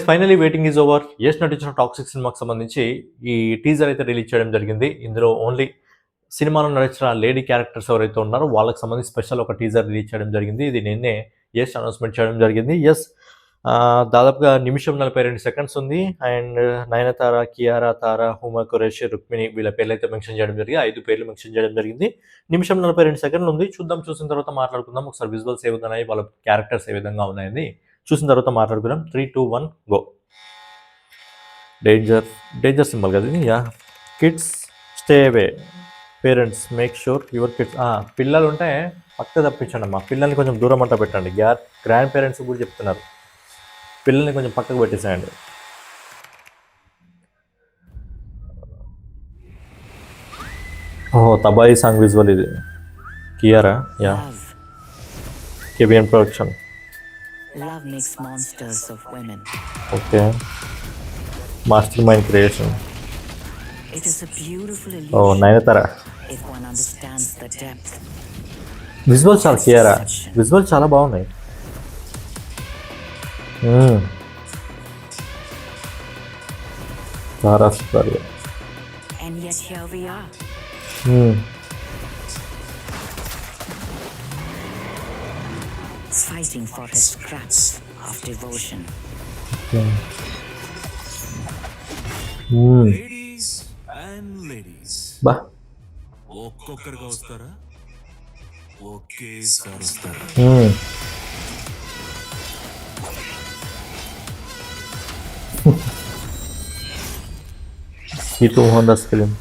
Finally waiting is over. Yash నటించిన toxic సినిమాకి సంబంధించి ఈ టీజర్ అయితే రిలీజ్ చేయడం జరిగింది. ఇందులో ఓన్లీ సినిమాలో నటించిన లేడీ క్యారెక్టర్స్ ఎవరైతే ఉన్నారో వాళ్ళకి సంబంధించి స్పెషల్ ఒక టీజర్ రిలీజ్ చేయడం జరిగింది. ఇది నిన్నే యష్ అనౌన్స్మెంట్ చేయడం జరిగింది. దాదాపుగా నిమిషం 42 సెకండ్స్ ఉంది. అండ్ నయనతార, కియారా, తార, హుమా ఖురేషి, రుక్మిణి వీళ్ళ పేర్లు అయితే మెన్షన్ చేయడం జరిగింది. 5 పేర్లు మెన్షన్ చేయడం జరిగింది. నిమిషం 42 సెకండ్లు ఉంది. చూసిన తర్వాత మాట్లాడుకుందాం. ఒకసారి విజువల్స్ ఏ విధంగా ఉన్నాయి, వాళ్ళ క్యారెక్టర్స్ ఏ విధంగా ఉన్నాయని చూసిన తర్వాత మాట్లాడుకుందాం. 3, 2, 1 గో. డేంజర్ సింబల్ కదా ఇది. Kids stay away, parents make sure your kids. పిల్లలు ఉంటే పక్క తప్పించండి అమ్మా, పిల్లల్ని కొంచెం దూరం అంట పెట్టండి. గ్రాండ్ పేరెంట్స్ కూడా చెప్తున్నారు, పిల్లల్ని కొంచెం పక్కకు పెట్టేసేయండి. ఓహో, తబాయి సాంగ్ విజువల్ ఇది. Kiara, KBN production. Love makes monsters of women. Okay, master mind creation. It is a beautiful illusion. ఓ, Nayanthara. If one understands the depth. Visual చాలా కియారా, విజువల్ చాలా బాగున్నాయి. And yet here we are. Fighting for his scraps of devotion. Ladies and ladies బా, ఒక్కొక్కరుగా వస్తారా, ఒకేసారి వస్తారా? Itu Honda screen.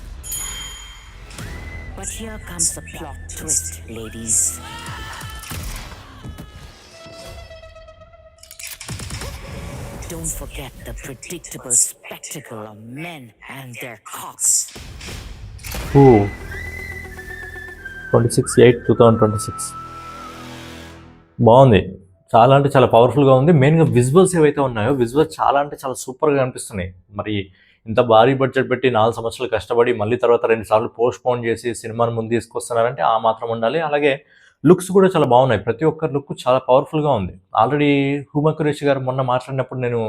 But here comes the plot twist, ladies. Don't forget the predictable spectacle of men and their cocks. 26/8/2026. బాగుంది, చాలా అంటే చాలా పవర్ఫుల్గా ఉంది. మెయిన్గా విజువల్స్ ఏవైతే ఉన్నాయో విజువల్స్ చాలా అంటే చాలా సూపర్గా అనిపిస్తున్నాయి. మరి ఇంత భారీ బడ్జెట్ పెట్టి 4 సంవత్సరాలు కష్టపడి మళ్ళీ తర్వాత 2 సార్లు పోస్ట్పోన్ చేసి సినిమాను ముందు తీసుకొస్తున్నారంటే ఆ మాత్రం ఉండాలి. అలాగే లుక్స్ కూడా చాలా బాగున్నాయి. ప్రతి ఒక్క లుక్ చాలా పవర్ఫుల్గా ఉంది. ఆల్రెడీ హుమా ఖురేషి గారు మొన్న మాట్లాడినప్పుడు నేను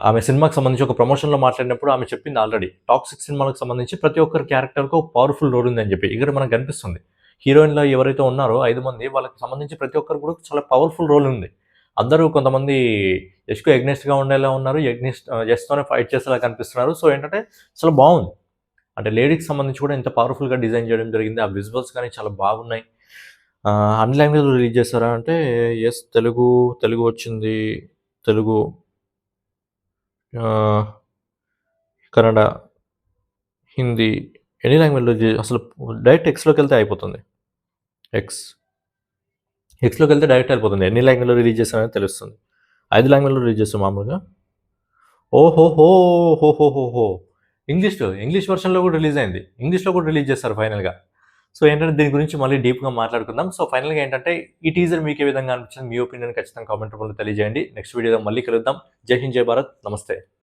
ఆమె సినిమాకి సంబంధించి ఒక ప్రమోషన్లో మాట్లాడినప్పుడు ఆమె చెప్పింది ఆల్రెడీ టాక్సిక్ సినిమాలకు సంబంధించి ప్రతి ఒక్కరి క్యారెక్టర్కి ఒక పవర్ఫుల్ రోల్ ఉందని చెప్పి. ఇక్కడ మనకు కనిపిస్తుంది హీరోయిన్లో ఎవరైతే ఉన్నారో 5 మంది, వాళ్ళకి సంబంధించి ప్రతి ఒక్కరు కూడా చాలా పవర్ఫుల్ రోల్ ఉంది. అందరూ కొంతమంది యష్కు ఎగ్నెస్ట్గా ఉండేలా ఉన్నారు, యష్తోనే ఫైట్ చేసేలా కనిపిస్తున్నారు. సో ఏంటంటే చాలా బాగుంది. అంటే లేడీకి సంబంధించి కూడా ఇంత పవర్ఫుల్గా డిజైన్ చేయడం జరిగింది. ఆ విజువల్స్ కానీ చాలా బాగున్నాయి. అన్ని లాంగ్వేజ్లో రిలీజ్ చేస్తారా అంటే ఎస్, తెలుగు వచ్చింది, తెలుగు, కన్నడ, హిందీ, ఎన్ని లాంగ్వేజ్లో అసలు డైరెక్ట్ ఎక్స్లోకి వెళ్తే అయిపోతుంది. ఎక్స్లోకి వెళ్తే డైరెక్ట్ అయిపోతుంది. ఎన్ని లాంగ్వేజ్లో రిలీజ్ చేస్తారని తెలుస్తుంది. 5 లాంగ్వేజ్లో రిలీజ్ చేస్తాం మామూలుగా. ఓహోహో, ఇంగ్లీష్ వర్షన్లో కూడా రిలీజ్ అయింది. ఇంగ్లీష్లో కూడా రిలీజ్ చేస్తారు ఫైనల్గా. సో ఏంటంటే దీని గురించి మళ్ళీ డీప్గా మాట్లాడుకుందాం. సో ఫైనల్గా ఏంటంటే ఈ టీజర్ మీకు ఏ విధంగా అనిపించింది, మీ ఒపీనియన్ ఖచ్చితంగా కామెంట్ రూపంలో తెలియజేయండి. నెక్స్ట్ వీడియోలో మళ్ళీ కలుద్దాం. జై హింద్, జై భారత్, నమస్తే.